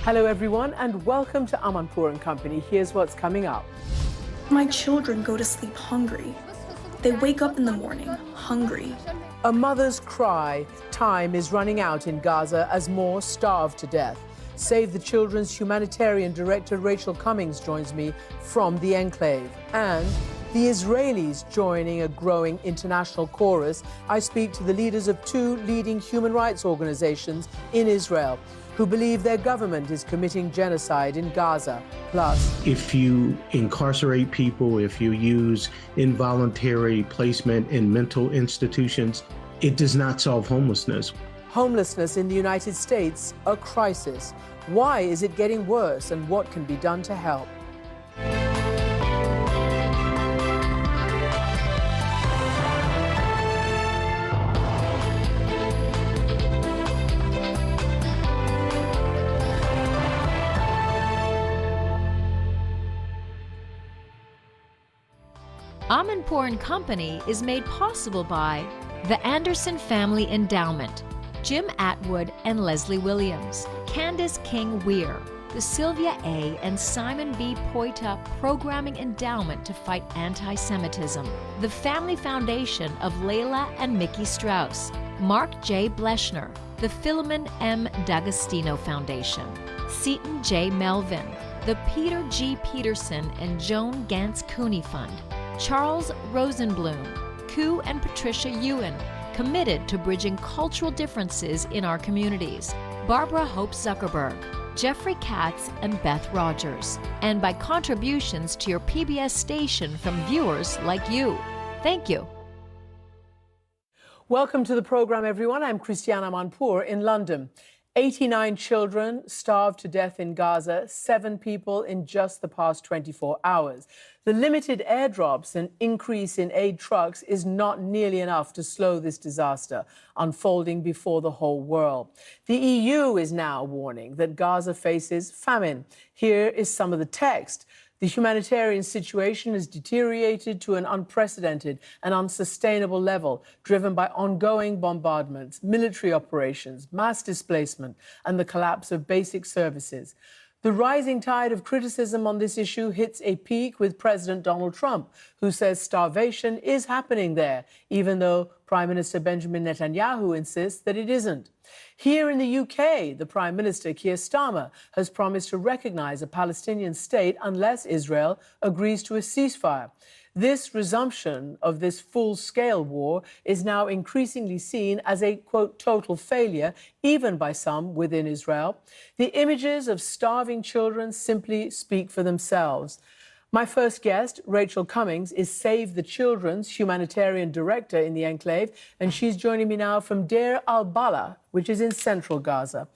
Hello everyone and welcome to Amanpour and Company. Here's what's coming up. My children go to sleep hungry. They wake up in the morning hungry. A mother's cry. Time is running out in Gaza as more starve to death. Save the Children's humanitarian director Rachel Cummings joins me from the enclave. And the Israelis joining a growing international chorus. I speak to the leaders of two leading human rights organizations in Israel who believe their government is committing genocide in Gaza. Plus, if you incarcerate people, if you use involuntary placement in mental institutions, it does not solve homelessness. Homelessness in the United States, a crisis. Why is it getting worse and what can be done to help? Amanpour and Company is made possible by the Anderson Family Endowment, Jim Atwood and Leslie Williams, Candace King Weir, the Sylvia A. and Simon B. Poita Programming Endowment to Fight Anti-Semitism, the Family Foundation of Layla and Mickey Strauss, Mark J. Bleschner, the Philemon M. D'Agostino Foundation, Seton J. Melvin, the Peter G. Peterson and Joan Gantz Cooney Fund, Charles Rosenblum, Koo and Patricia Ewan, committed to bridging cultural differences in our communities, Barbara Hope Zuckerberg, Jeffrey Katz and Beth Rogers, and by contributions to your PBS station from viewers like you. Thank you. Welcome to the program, everyone. I'm Christiane Amanpour in London. 89 children starved to death in Gaza, 7 people in just the past 24 hours. The limited airdrops and increase in aid trucks is not nearly enough to slow this disaster unfolding before the whole world. The EU is now warning that Gaza faces famine. Here is some of the text. The humanitarian situation has deteriorated to an unprecedented and unsustainable level, driven by ongoing bombardments, military operations, mass displacement, and the collapse of basic services. The rising tide of criticism on this issue hits a peak with President Donald Trump, who says starvation is happening there, even though Prime Minister Benjamin Netanyahu insists that it isn't. Here in the UK, the Prime Minister, Keir Starmer, has promised to recognize a Palestinian state unless Israel agrees to a ceasefire. This resumption of this full-scale war is now increasingly seen as a, quote, total failure, even by some within Israel. The images of starving children simply speak for themselves. My first guest, Rachel Cummings, is Save the Children's humanitarian director in the enclave, and she's joining me now from Deir al-Balah, which is in central Gaza.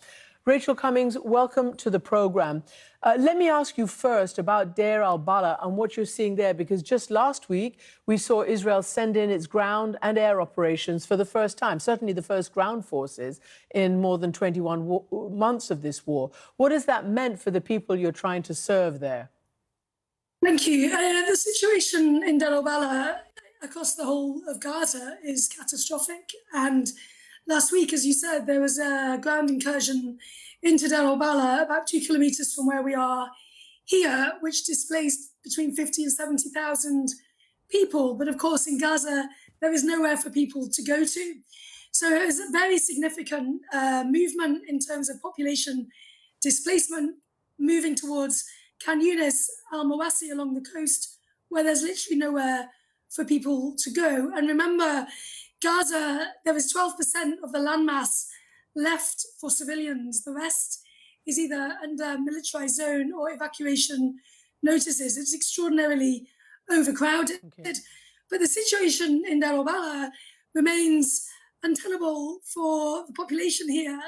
Rachel Cummings, welcome to the program. Let me ask you first about Deir al-Balah and what you're seeing there, because just last week we saw Israel send in its ground and air operations for the first time, certainly the first ground forces in more than 21 months of this war. What has that meant for the people you're trying to serve there? Thank you. The situation in Deir al-Balah across the whole of Gaza is catastrophic. And last week, as you said, there was a ground incursion into Deir al-Balah about 2 kilometres from where we are here, which displaced between 50 and 70,000 people. But of course, in Gaza, there is nowhere for people to go to. So it was a very significant movement in terms of population displacement, moving towards Khan Yunis, al-Mawasi along the coast, where there's literally nowhere for people to go. And remember, Gaza, there is 12% of the landmass left for civilians. The rest is either under militarized zone or evacuation notices. It's extraordinarily overcrowded. Okay. But the situation in Deir al-Balah remains untenable for the population here.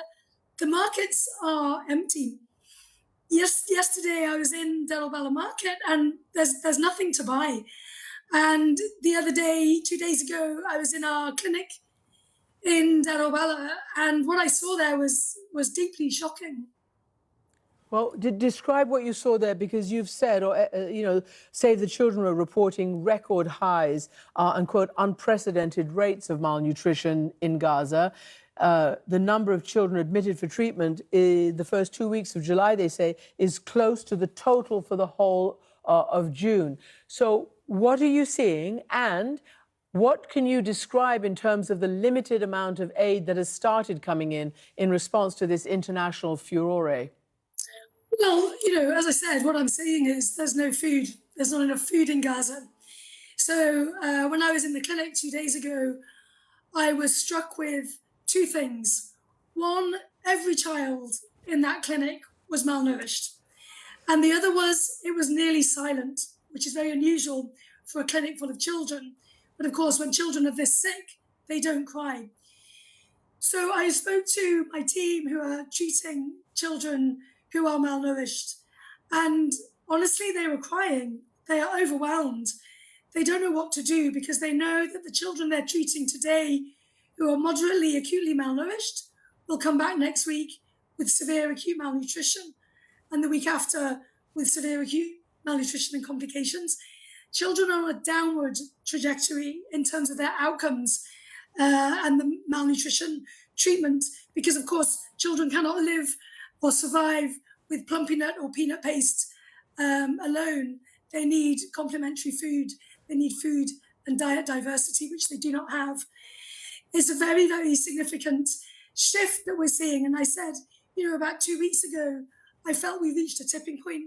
The markets are empty. Yesterday I was in Deir al-Balah market and there's nothing to buy. And the other day, 2 days ago, I was in our clinic in Deir al-Balah, and what I saw there was deeply shocking. Well, describe what you saw there, because you've said, or Save the Children are reporting record highs and, quote, unprecedented rates of malnutrition in Gaza. the number of children admitted for treatment the first 2 weeks of July, they say, is close to the total for the whole of June. So what are you seeing, and what can you describe in terms of the limited amount of aid that has started coming in response to this international furore? Well, as I said, what I'm saying is there's no food. There's not enough food in Gaza. So when I was in the clinic 2 days ago, I was struck with two things. One, every child in that clinic was malnourished. And the other was it was nearly silent, which is very unusual for a clinic full of children. But of course, when children are this sick, they don't cry. So I spoke to my team who are treating children who are malnourished. And honestly, they were crying. They are overwhelmed. They don't know what to do because they know that the children they're treating today who are moderately acutely malnourished will come back next week with severe acute malnutrition, and the week after with severe acute malnutrition and complications. Children are on a downward trajectory in terms of their outcomes and the malnutrition treatment, because of course children cannot live or survive with plumpy nut or peanut paste alone. They need complementary food. They need food and diet diversity, which they do not have. It's a very, very significant shift that we're seeing. And I said, about 2 weeks ago, I felt we reached a tipping point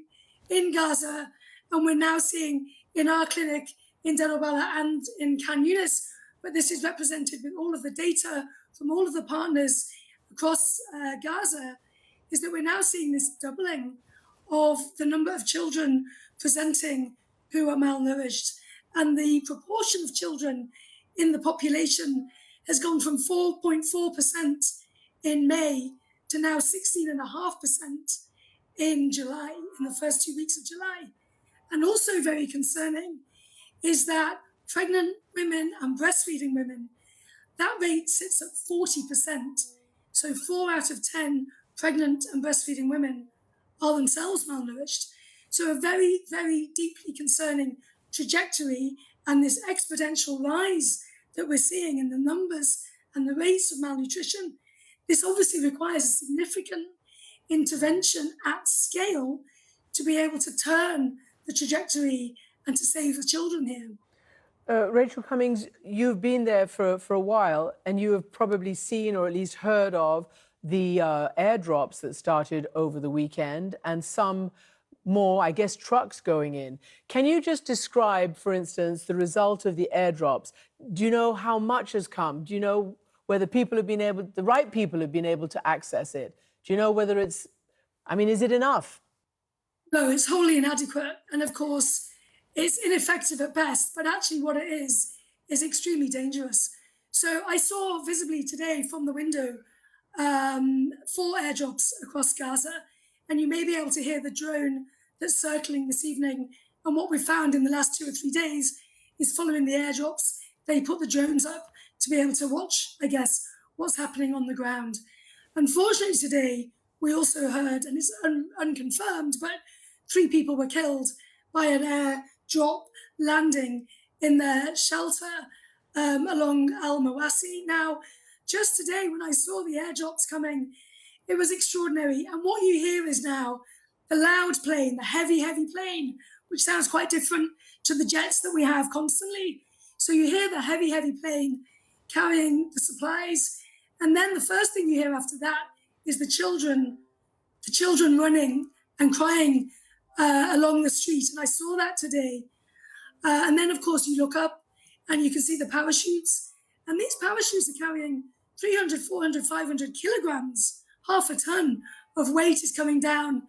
in Gaza, and we're now seeing in our clinic in Deir al-Balah and in Khan Yunis, but this is represented with all of the data from all of the partners across Gaza, is that we're now seeing this doubling of the number of children presenting who are malnourished. And the proportion of children in the population has gone from 4.4% in May to now 16.5% in July, in the first 2 weeks of July. And also very concerning is that pregnant women and breastfeeding women, that rate sits at 40%. So 4 out of 10 pregnant and breastfeeding women are themselves malnourished. So a very, very deeply concerning trajectory, and this exponential rise that we're seeing in the numbers and the rates of malnutrition. This obviously requires a significant intervention at scale to be able to turn the trajectory and to save the children here. Rachel Cummings, you've been there for a while, and you have probably seen or at least heard of the airdrops that started over the weekend, and some more, I guess, trucks going in. Can you just describe, for instance, the result of the airdrops? Do you know how much has come? Do you know whether people have been able, the right people have been able to access it? Do you know whether it's, is it enough? No, it's wholly inadequate. And of course, it's ineffective at best, but actually what it is extremely dangerous. So I saw visibly today from the window 4 airdrops across Gaza, and you may be able to hear the drone that's circling this evening. And what we found in the last 2 or 3 days is following the airdrops, they put the drones up to be able to watch, I guess, what's happening on the ground. Unfortunately today, we also heard, and it's unconfirmed, but 3 people were killed by an airdrop landing in their shelter along Al-Mawasi. Now, just today when I saw the airdrops coming, it was extraordinary. And what you hear is now the loud plane, the heavy, heavy plane, which sounds quite different to the jets that we have constantly. So you hear the heavy, heavy plane carrying the supplies. And then the first thing you hear after that is the children running and crying along the street. And I saw that today. And then, of course, you look up and you can see the parachutes. And these parachutes are carrying 300, 400, 500 kilograms, half a ton of weight is coming down.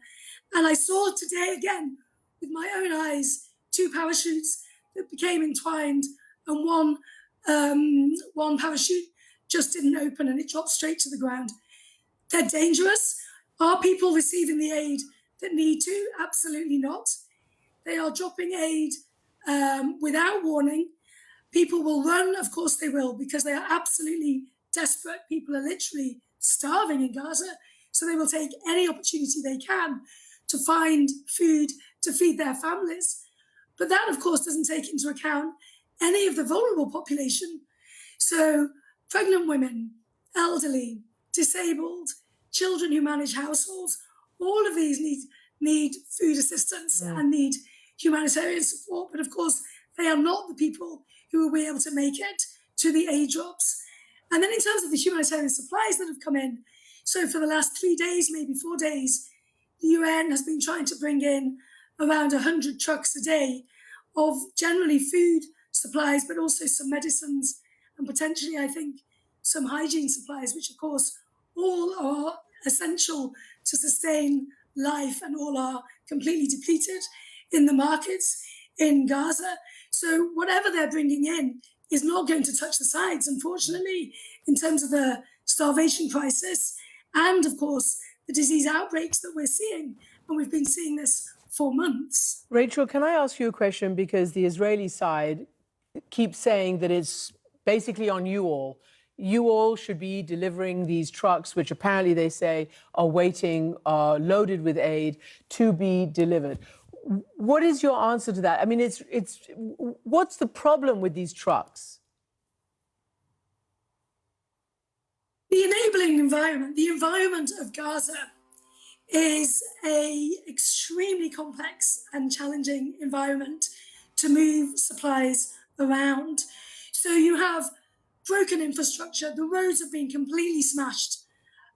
And I saw today again with my own eyes 2 parachutes that became entwined, and one parachute just didn't open and it dropped straight to the ground. They're dangerous. Are people receiving the aid that need to? Absolutely not. They are dropping aid without warning. People will run, of course they will, because they are absolutely desperate. People are literally starving in Gaza, so they will take any opportunity they can to find food to feed their families. But that, of course, doesn't take into account any of the vulnerable population. So pregnant women, elderly, disabled, children who manage households. All of these need food assistance and need humanitarian support. But of course, they are not the people who will be able to make it to the aid drops. And then in terms of the humanitarian supplies that have come in, so for the last 3 days, maybe 4 days, the UN has been trying to bring in around 100 trucks a day of generally food supplies, but also some medicines and potentially, I think, some hygiene supplies, which of course all are essential to sustain life and all are completely depleted in the markets in Gaza. So whatever they're bringing in is not going to touch the sides, unfortunately, in terms of the starvation crisis and, of course, the disease outbreaks that we're seeing. And we've been seeing this for months. Rachel, can I ask you a question? Because the Israeli side keeps saying that it's basically on you all. You all should be delivering these trucks, which apparently they say are waiting, loaded with aid, to be delivered. What is your answer to that? I mean, what's the problem with these trucks? The enabling environment, the environment of Gaza is an extremely complex and challenging environment to move supplies around. So you have broken infrastructure, the roads have been completely smashed.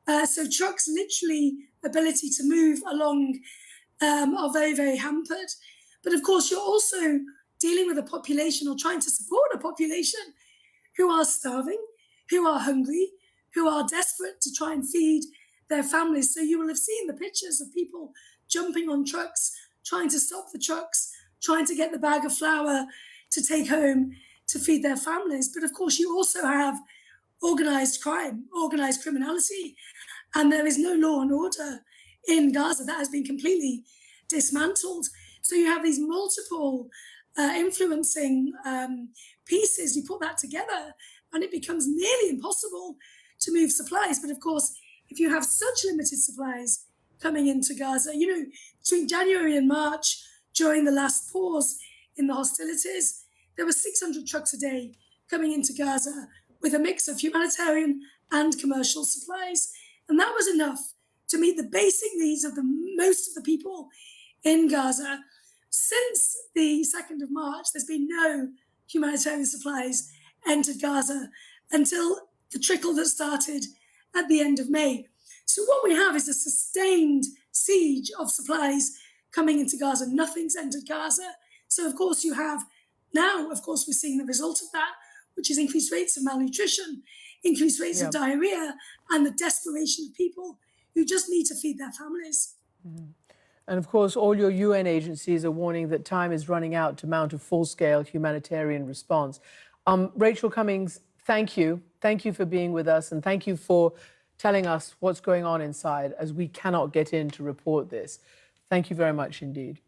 So trucks' literally ability to move along are very, very hampered. But of course, you're also dealing with a population or trying to support a population who are starving, who are hungry, who are desperate to try and feed their families. So you will have seen the pictures of people jumping on trucks, trying to stop the trucks, trying to get the bag of flour to take home to feed their families. But of course, you also have organized crime, organized criminality, and there is no law and order in Gaza. That has been completely dismantled. So you have these multiple influencing pieces. You put that together and it becomes nearly impossible to move supplies. But of course, if you have such limited supplies coming into Gaza, you know, between January and March, during the last pause in the hostilities, there were 600 trucks a day coming into Gaza with a mix of humanitarian and commercial supplies. And that was enough to meet the basic needs of most of the people in Gaza. Since the 2nd of March, there's been no humanitarian supplies entered Gaza until the trickle that started at the end of May. So what we have is a sustained siege of supplies coming into Gaza. Nothing's entered Gaza. So of course you have now, of course, we're seeing the result of that, which is increased rates of malnutrition, increased rates of diarrhea, and the desperation of people who just need to feed their families. Mm-hmm. And of course, all your UN agencies are warning that time is running out to mount a full-scale humanitarian response. Rachel Cummings, thank you. Thank you for being with us, and thank you for telling us what's going on inside, as we cannot get in to report this. Thank you very much indeed.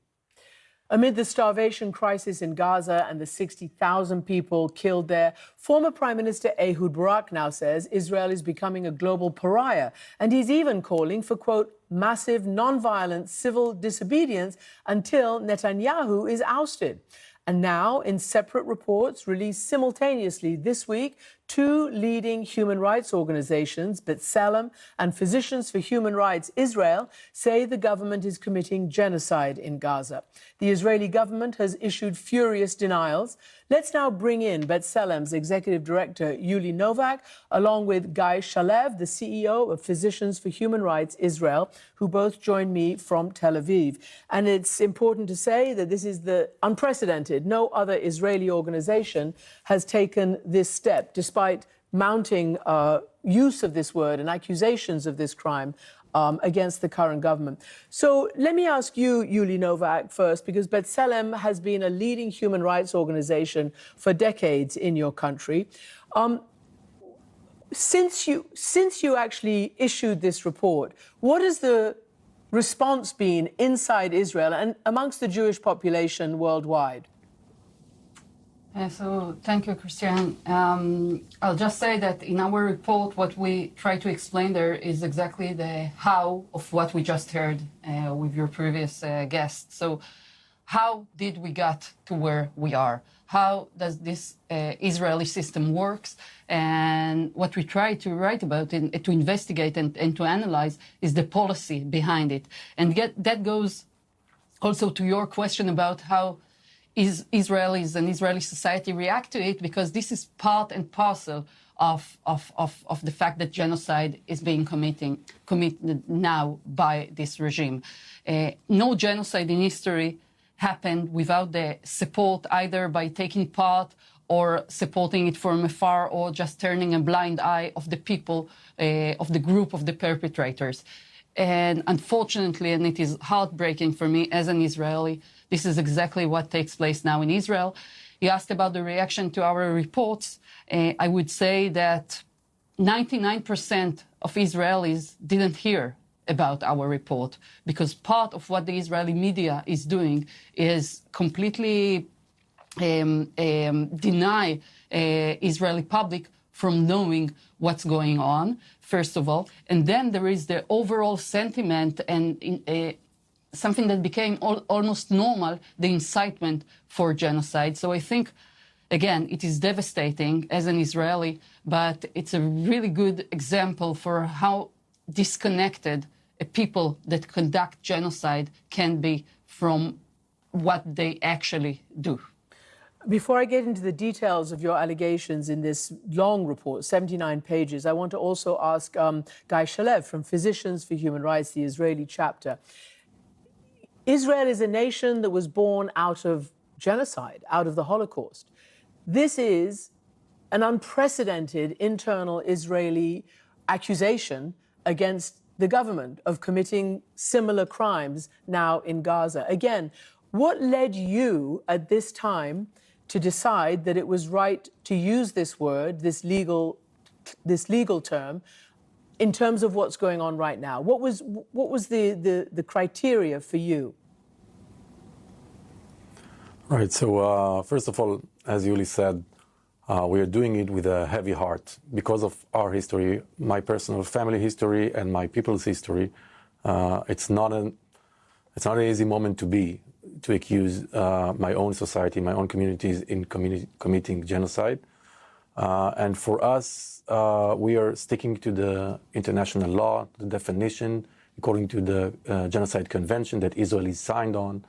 Amid the starvation crisis in Gaza and the 60,000 people killed there, former Prime Minister Ehud Barak now says Israel is becoming a global pariah. And he's even calling for, quote, massive non-violent civil disobedience until Netanyahu is ousted. And now, in separate reports released simultaneously this week, 2 leading human rights organizations, B'Tselem and Physicians for Human Rights Israel, say the government is committing genocide in Gaza. The Israeli government has issued furious denials. Let's now bring in B'Tselem's executive director, Yuli Novak, along with Guy Shalev, the CEO of Physicians for Human Rights Israel, who both joined me from Tel Aviv. And it's important to say that this is the unprecedented. No other Israeli organization has taken this step, despite mounting use of this word and accusations of this crime against the current government. So let me ask you, Yuli Novak, first, because B'Tselem has been a leading human rights organization for decades in your country. Since you actually issued this report, what has the response been inside Israel and amongst the Jewish population worldwide? So thank you, Christian. I'll just say that in our report, what we try to explain there is exactly the how of what we just heard with your previous guest. So how did we get to where we are? How does this Israeli system works? And what we try to write about and to investigate and to analyze is the policy behind it. And that goes also to your question about how Israelis and Israeli society react to it, because this is part and parcel of the fact that genocide is being committed now by this regime. No genocide in history happened without the support, either by taking part or supporting it from afar, or just turning a blind eye of the people, of the group of the perpetrators. And unfortunately, and it is heartbreaking for me as an Israeli, this is exactly what takes place now in Israel. You asked about the reaction to our reports. I would say that 99% of Israelis didn't hear about our report, because part of what the Israeli media is doing is completely deny Israeli public from knowing what's going on, first of all. And then there is the overall sentiment and something that became almost normal, the incitement for genocide. So I think, again, it is devastating as an Israeli, but it's a really good example for how disconnected a people that conduct genocide can be from what they actually do. Before I get into the details of your allegations in this long report, 79 pages, I want to also ask Guy Shalev from Physicians for Human Rights, the Israeli chapter. Israel is a nation that was born out of genocide, out of the Holocaust. This is an unprecedented internal Israeli accusation against the government of committing similar crimes now in Gaza. Again, what led you at this time to decide that it was right to use this word, this legal term, in terms of what's going on right now? What was the criteria for you? Right. So first of all, as Yuli said, we are doing it with a heavy heart because of our history, my personal family history and my people's history. It's not an easy moment to accuse my own society, my own communities in committing genocide. And for us, we are sticking to the international law, the definition, according to the Genocide Convention that Israel is signed on.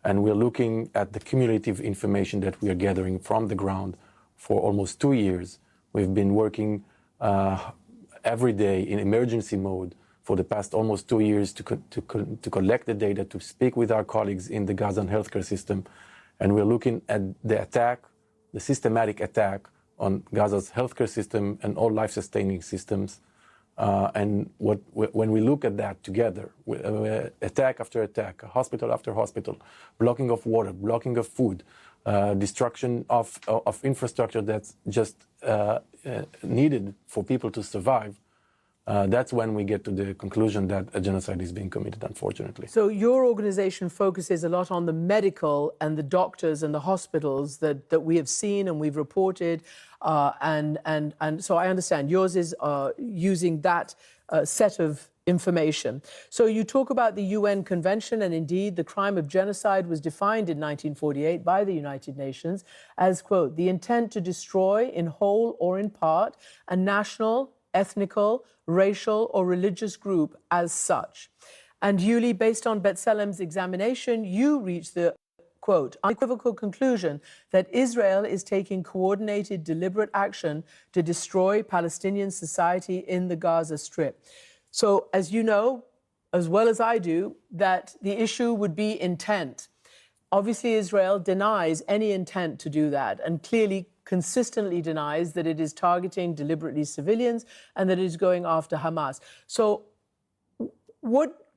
And we're looking at the cumulative information that we are gathering from the ground for almost 2 years. We've been working every day in emergency mode for the past almost 2 years to collect the data, to speak with our colleagues in the Gazan healthcare system. And we're looking at the attack, the systematic attack on Gaza's healthcare system and all life-sustaining systems. And when we look at that together, attack after attack, hospital after hospital, blocking of water, blocking of food, destruction of infrastructure that's just needed for people to survive, that's when we get to the conclusion that a genocide is being committed, unfortunately. So your organization focuses a lot on the medical and the doctors and the hospitals that we have seen and we've reported. And so I understand yours is using that set of information. So you talk about the UN Convention, and indeed the crime of genocide was defined in 1948 by the United Nations as, quote, the intent to destroy in whole or in part a national, ethnical, racial or religious group as such. And Yuli, based on B'Tselem's examination, you reached the, quote, unequivocal conclusion that Israel is taking coordinated, deliberate action to destroy Palestinian society in the Gaza Strip. So, as you know, as well as I do, that the issue would be intent. Obviously, Israel denies any intent to do that and clearly consistently denies that it is targeting deliberately civilians and that it is going after Hamas. So what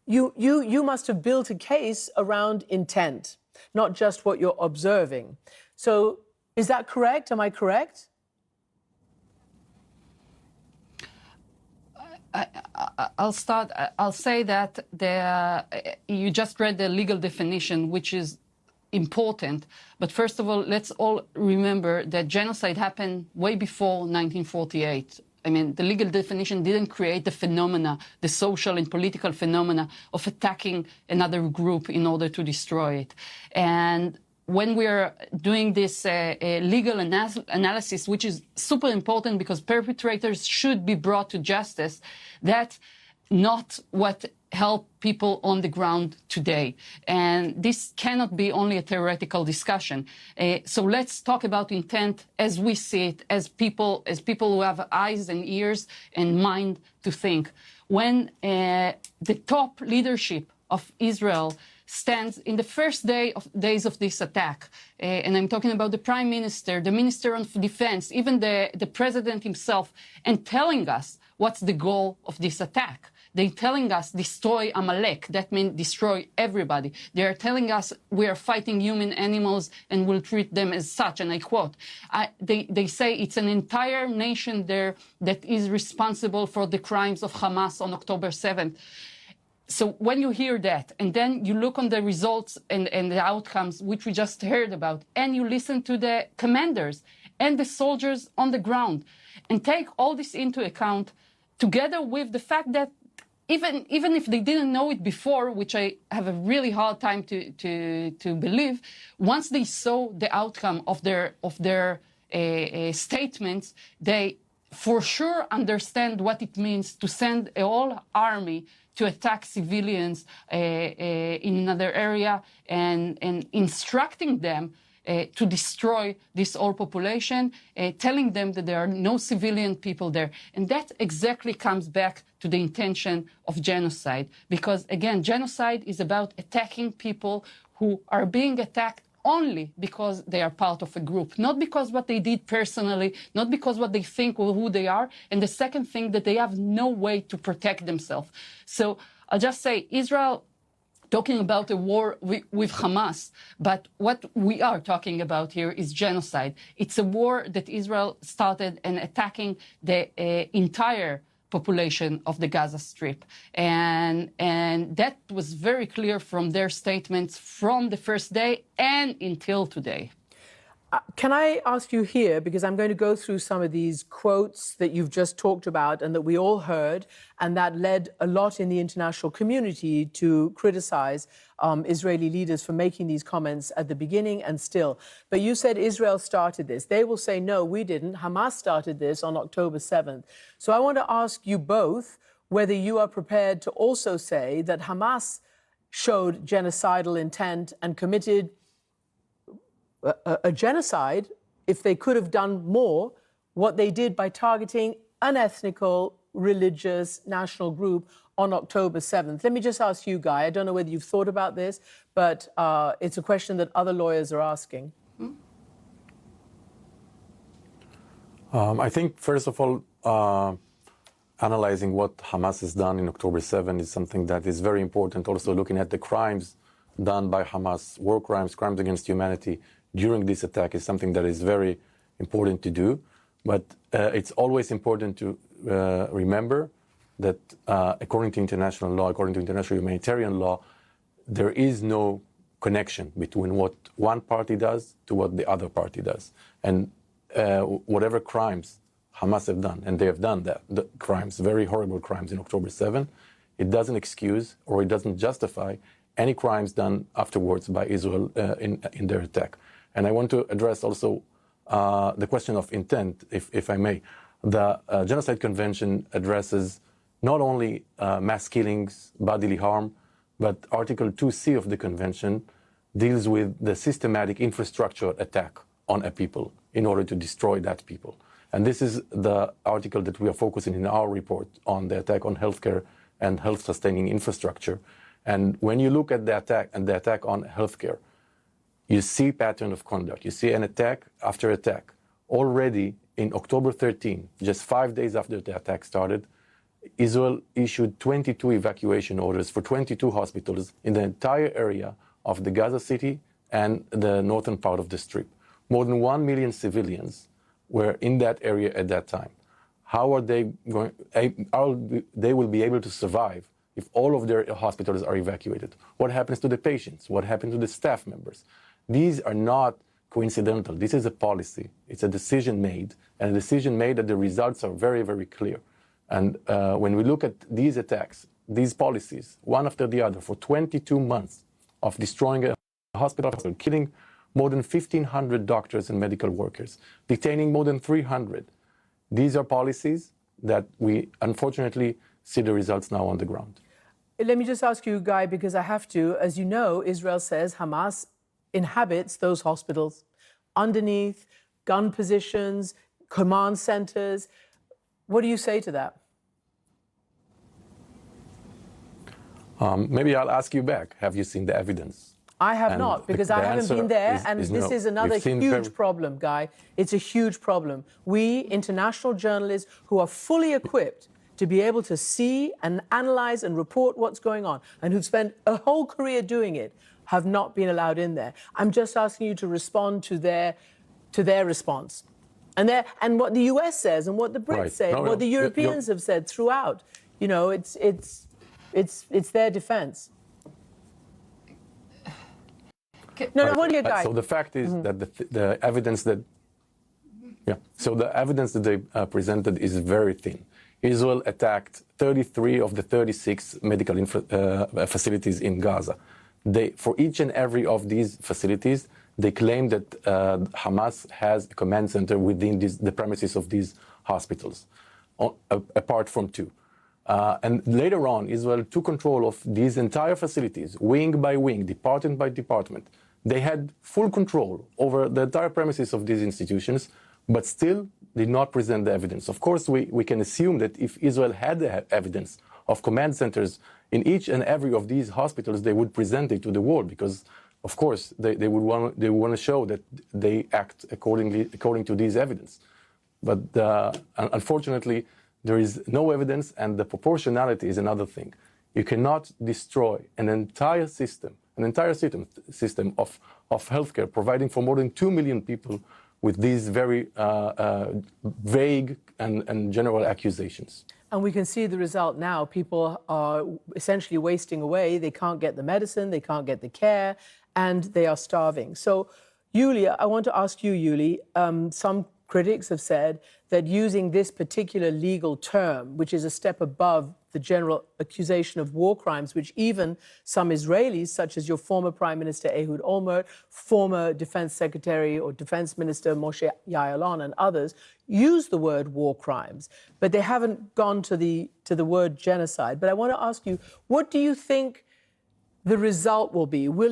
you must have built a case around intent, not just what you're observing. So is that correct? Am I correct? I'll start. I'll say that you just read the legal definition, which is important. But first of all, let's all remember that genocide happened way before 1948. I mean, the legal definition didn't create the phenomena, the social and political phenomena of attacking another group in order to destroy it. And when we're doing this legal analysis, which is super important because perpetrators should be brought to justice, that's not what help people on the ground today. And this cannot be only a theoretical discussion. So let's talk about intent as we see it, as people who have eyes and ears and mind to think. When the top leadership of Israel stands in the first days of this attack, and I'm talking about the Prime Minister, the Minister of Defense, even the President himself, and telling us what's the goal of this attack. They're telling us destroy Amalek. That means destroy everybody. They are telling us we are fighting human animals and will treat them as such. And I quote, they say it's an entire nation there that is responsible for the crimes of Hamas on October 7th. So when you hear that, and then you look on the results and the outcomes, which we just heard about, and you listen to the commanders and the soldiers on the ground, and take all this into account, together with the fact that even if they didn't know it before, which I have a really hard time to believe, once they saw the outcome of their statements, they for sure understand what it means to send a whole army to attack civilians in another area and instructing them to destroy this whole population, telling them that there are no civilian people there. And that exactly comes back to the intention of genocide. Because, again, genocide is about attacking people who are being attacked only because they are part of a group, not because what they did personally, not because what they think or who they are. And the second thing, that they have no way to protect themselves. So I'll just say, Israel talking about a war with Hamas, but what we are talking about here is genocide. It's a war that Israel started and attacking the entire population of the Gaza Strip. And that was very clear from their statements from the first day and until today. Can I ask you here, because I'm going to go through some of these quotes that you've just talked about and that we all heard, and that led a lot in the international community to criticize Israeli leaders for making these comments at the beginning and still. But you said Israel started this. They will say, no, we didn't. Hamas started this on October 7th. So I want to ask you both whether you are prepared to also say that Hamas showed genocidal intent and committed a genocide if they could have done more, what they did by targeting an ethnical, religious, national group on October 7th. Let me just ask you, Guy, I don't know whether you've thought about this, but it's a question that other lawyers are asking. I think, first of all, analyzing what Hamas has done in October 7 is something that is very important. Also looking at the crimes done by Hamas, war crimes, crimes against humanity, during this attack is something that is very important to do. But it's always important to remember that according to international law, according to international humanitarian law, there is no connection between what one party does to what the other party does. And whatever crimes Hamas have done, and they have done that, the crimes, very horrible crimes in October 7, it doesn't excuse or it doesn't justify any crimes done afterwards by Israel in their attack. And I want to address also the question of intent, if I may. The Genocide Convention addresses not only mass killings, bodily harm, but Article 2C of the Convention deals with the systematic infrastructure attack on a people in order to destroy that people. And this is the article that we are focusing in our report on, the attack on healthcare and health-sustaining infrastructure. And when you look at the attack on healthcare, you see pattern of conduct. You see an attack after attack. Already in October 13, just 5 days after the attack started, Israel issued 22 evacuation orders for 22 hospitals in the entire area of the Gaza City and the northern part of the Strip. More than 1 million civilians were in that area at that time. How are they going? They will be able to survive if all of their hospitals are evacuated? What happens to the patients? What happens to the staff members? These are not coincidental. This is a policy. It's a decision made, and a decision made that the results are very, very clear. And when we look at these attacks, these policies, one after the other, for 22 months of destroying a hospital, killing more than 1,500 doctors and medical workers, detaining more than 300. These are policies that we unfortunately see the results now on the ground. Let me just ask you, Guy, because I have to. As you know, Israel says Hamas inhabits those hospitals underneath, gun positions, command centers. What do you say to that? Maybe I'll ask you back. Have you seen the evidence? I have not, because I haven't been there, and this no. is another huge problem, Guy. It's a huge problem. We, international journalists who are fully equipped to be able to see and analyze and report what's going on, and who've spent a whole career doing it, have not been allowed in there. I'm just asking you to respond to their response. And what the US says, and what the Brits say, and what the Europeans have said throughout. You know, it's their defense. No, what do you guys? So the fact is that the evidence that, so the evidence that they presented is very thin. Israel attacked 33 of the 36 medical facilities in Gaza. For each and every of these facilities, they claim that Hamas has a command center within the premises of these hospitals, apart from two. And later on, Israel took control of these entire facilities, wing by wing, department by department. They had full control over the entire premises of these institutions, but still did not present the evidence. Of course, we can assume that if Israel had the evidence of command centers in each and every of these hospitals, they would present it to the world, because, of course, they would want to show that they act according to these evidence. But unfortunately, there is no evidence, and the proportionality is another thing. You cannot destroy an entire system of healthcare, providing for more than 2 million people, with these very vague and general accusations. And we can see the result now. People are essentially wasting away. They can't get the medicine, they can't get the care, and they are starving. So, Yulia, I want to ask you, Yuli, some critics have said that using this particular legal term, which is a step above the general accusation of war crimes, which even some Israelis, such as your former Prime Minister Ehud Olmert, former Defense Secretary or Defense Minister Moshe Ya'alon, and others, use the word war crimes, but they haven't gone to the word genocide. But I want to ask you, what do you think the result will be? Will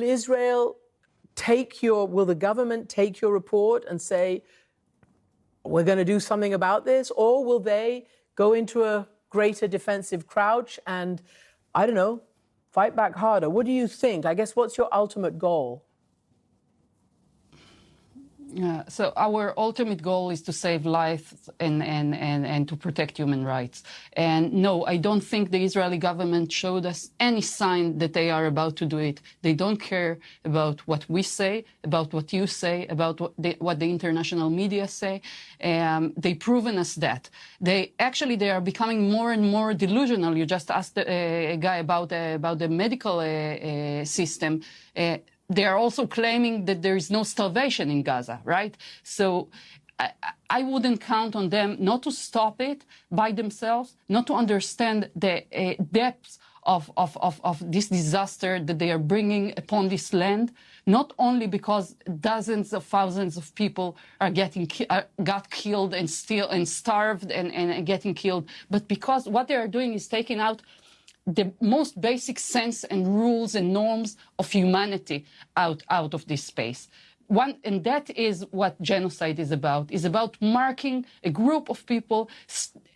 the government take your report and say, we're going to do something about this? Or will they go into a greater defensive crouch and, I don't know, fight back harder? What do you think? I guess, what's your ultimate goal? So our ultimate goal is to save lives and to protect human rights. And no, I don't think the Israeli government showed us any sign that they are about to do it. They don't care about what we say, about what you say, about what the international media say. They've proven us that. They are becoming more and more delusional. You just asked a guy about the medical system. They are also claiming that there is no starvation in Gaza, right? So I wouldn't count on them not to stop it by themselves, not to understand the depths of this disaster that they are bringing upon this land, not only because dozens of thousands of people are got killed and starved and getting killed, but because what they are doing is taking out the most basic sense and rules and norms of humanity out of this space. And that is what genocide is about marking a group of people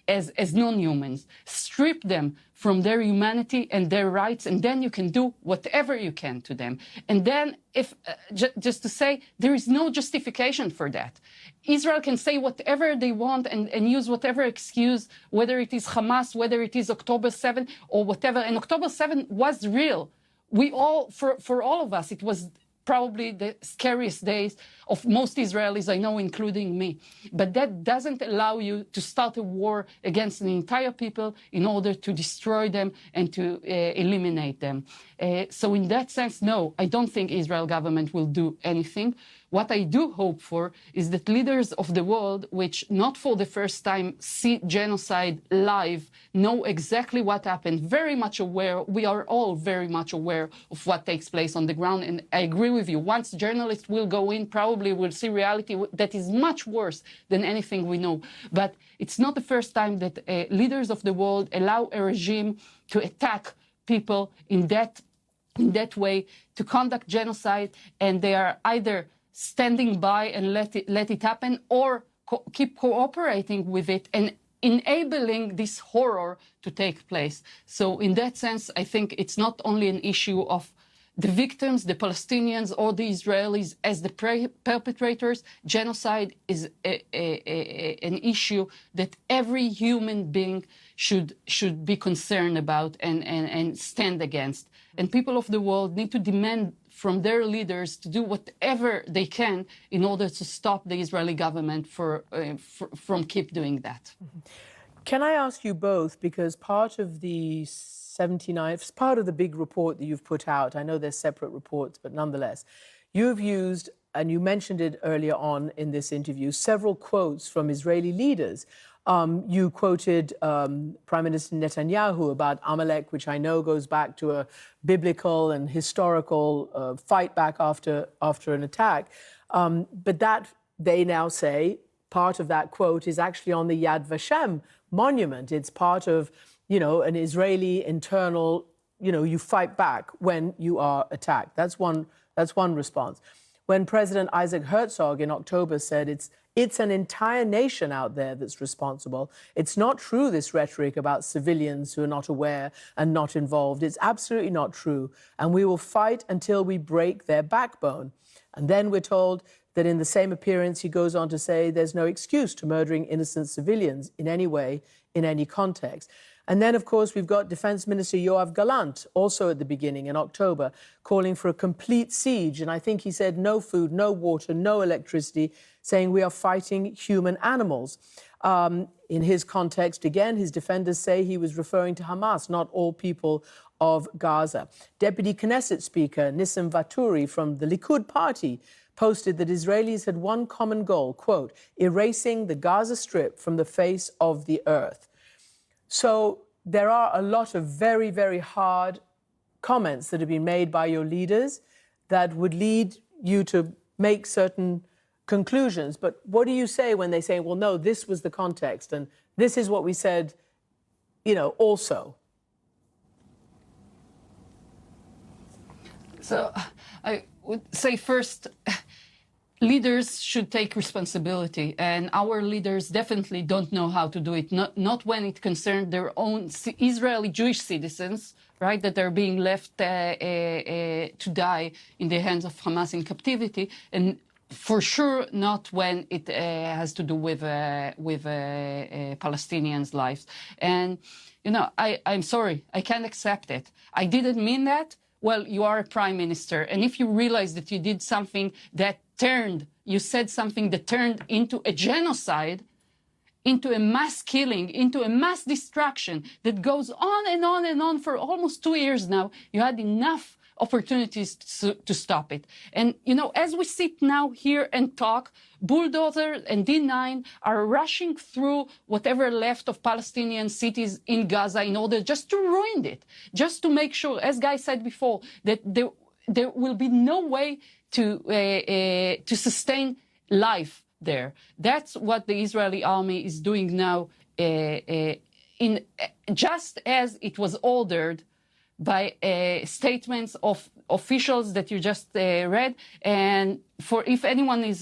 as non-humans, strip them from their humanity and their rights, and then you can do whatever you can to them. And then, just to say, there is no justification for that. Israel can say whatever they want and use whatever excuse, whether it is Hamas, whether it is October 7 or whatever. And October 7 was real. For all of us, it was probably the scariest days of most Israelis I know, including me. But that doesn't allow you to start a war against an entire people in order to destroy them and to eliminate them. So in that sense, no, I don't think Israel government will do anything. what I do hope for is that leaders of the world, which not for the first time see genocide live, know exactly what happened, very much aware, we are all very much aware of what takes place on the ground. And I agree with you, once journalists will go in, probably we'll see reality that is much worse than anything we know. But it's not the first time that leaders of the world allow a regime to attack people in that way, to conduct genocide, and they are either standing by and let it happen, or keep cooperating with it and enabling this horror to take place. So in that sense, I think it's not only an issue of the victims, the Palestinians or the Israelis as the perpetrators. Genocide is an issue that every human being should be concerned about and stand against. And people of the world need to demand from their leaders to do whatever they can in order to stop the Israeli government from keep doing that. Can I ask you both, because part of the 79, part of the big report that you've put out, I know there's separate reports, but nonetheless, you've used, and you mentioned it earlier on in this interview, several quotes from Israeli leaders. You quoted Prime Minister Netanyahu about Amalek, which I know goes back to a biblical and historical fight back after an attack. But that, they now say, part of that quote is actually on the Yad Vashem monument. It's part of, an Israeli internal, you fight back when you are attacked. That's one response. When President Isaac Herzog in October said it's an entire nation out there that's responsible. It's not true, this rhetoric about civilians who are not aware and not involved. It's absolutely not true. And we will fight until we break their backbone. And then we're told that in the same appearance, he goes on to say there's no excuse to murdering innocent civilians in any way, in any context. And then, of course, we've got Defense Minister Yoav Gallant, also at the beginning in October, calling for a complete siege. And I think he said no food, no water, no electricity, saying we are fighting human animals. In his context, again, his defenders say he was referring to Hamas, not all people of Gaza. Deputy Knesset Speaker Nissim Vaturi from the Likud party posted that Israelis had one common goal, quote, erasing the Gaza Strip from the face of the earth. So there are a lot of very, very hard comments that have been made by your leaders that would lead you to make certain conclusions. But what do you say when they say, well, no, this was the context and this is what we said, also? So I would say first, leaders should take responsibility, and our leaders definitely don't know how to do it, not when it concerns their own Israeli Jewish citizens, right, that are being left to die in the hands of Hamas in captivity, and for sure not when it has to do with Palestinians' lives. And, I'm sorry, I can't accept it. I didn't mean that. Well, you are a prime minister, and if you realize that you did something that you said something that turned into a genocide, into a mass killing, into a mass destruction that goes on and on and on for almost 2 years now, you had enough opportunities to stop it. And, as we sit now here and talk, bulldozers and D9 are rushing through whatever left of Palestinian cities in Gaza in order just to ruin it, just to make sure, as Guy said before, that there will be no way to sustain life there. That's what the Israeli army is doing now, just as it was ordered by statements of officials that you just read. And for if anyone is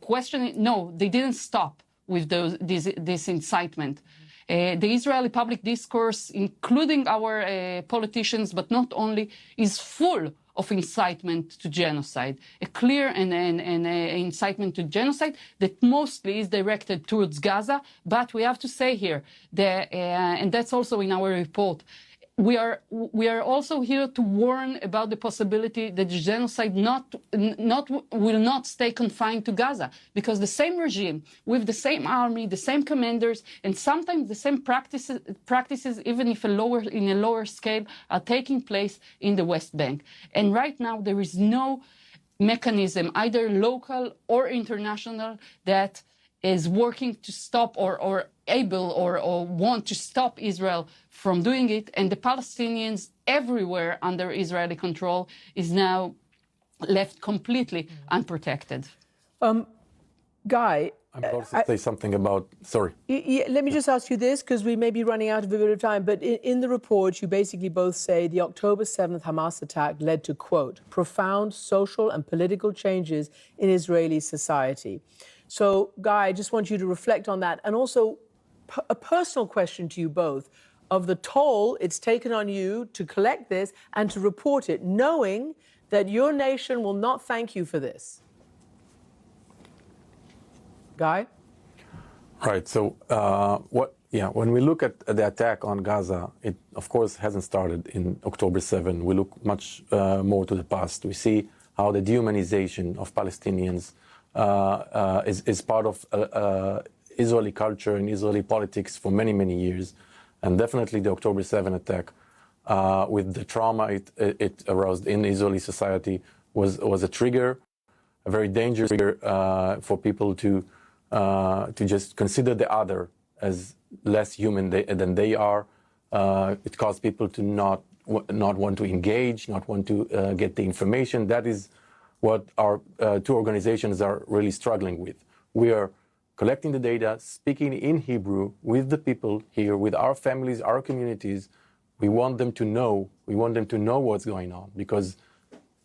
questioning, no, they didn't stop with this incitement. The Israeli public discourse, including our politicians, but not only, is full of incitement to genocide, a clear and incitement to genocide that mostly is directed towards Gaza. But we have to say here, and that's also in our report, we are also here to warn about the possibility that the genocide will not stay confined to Gaza, because the same regime with the same army, the same commanders, and sometimes the same practices, even if in a lower scale, are taking place in the West Bank. And right now there is no mechanism, either local or international, that is working to stop or able or want to stop Israel from doing it. And the Palestinians everywhere under Israeli control is now left completely unprotected. Guy, I'm going to say something about, sorry. let me just ask you this, because we may be running out of a bit of time, but in the report, you basically both say the October 7th Hamas attack led to, quote, profound social and political changes in Israeli society. So, Guy, I just want you to reflect on that. And also, a personal question to you both of the toll it's taken on you to collect this and to report it, knowing that your nation will not thank you for this. Guy? Right. So, when we look at the attack on Gaza, it of course hasn't started in October 7. We look much more to the past. We see how the dehumanization of Palestinians is part of Israeli culture and Israeli politics for many, many years. And definitely the October 7 attack, with the trauma it aroused in Israeli society, was a trigger, a very dangerous trigger for people to just consider the other as less human than they are. It caused people to not want to engage, not want to get the information. That is what our two organizations are really struggling with. We are collecting the data, speaking in Hebrew with the people here, with our families, our communities. We want them to know. We want them to know what's going on, because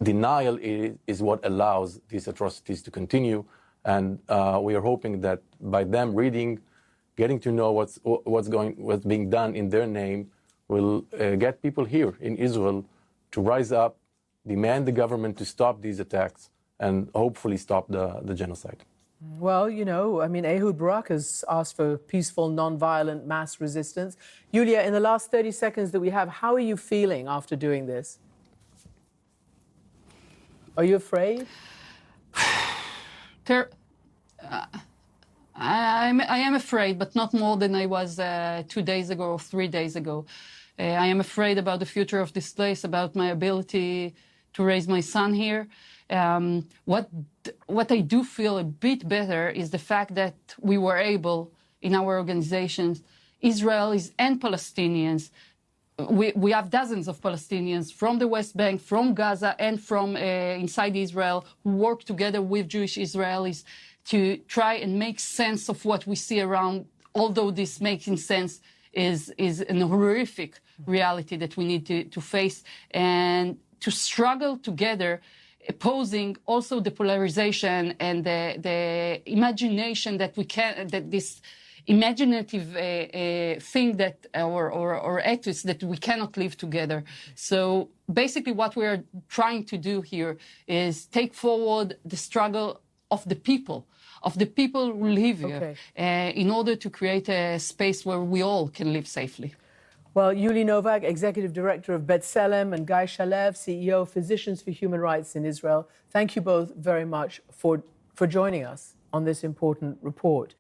denial is what allows these atrocities to continue. And we are hoping that by them reading, getting to know what's being done in their name, will get people here in Israel to rise up, demand the government to stop these attacks, and hopefully stop the genocide. Well, you know, I mean, Ehud Barak has asked for peaceful, non-violent mass resistance. Yulia, in the last 30 seconds that we have, how are you feeling after doing this? Are you afraid? I am afraid, but not more than I was 2 days ago or 3 days ago. I am afraid about the future of this place, about my ability to raise my son here. What I do feel a bit better is the fact that we were able, in our organizations, Israelis and Palestinians, we have dozens of Palestinians from the West Bank, from Gaza, and from inside Israel, who work together with Jewish Israelis to try and make sense of what we see around, although this making sense is an horrific reality that we need to face, and to struggle together, opposing also the polarization and the imagination that this imaginative thing that or ethics that we cannot live together. So basically what we are trying to do here is take forward the struggle of the people who live here, in order to create a space where we all can live safely. Well, Yuli Novak, Executive Director of B'Tselem, and Guy Shalev, CEO of Physicians for Human Rights in Israel, thank you both very much for joining us on this important report.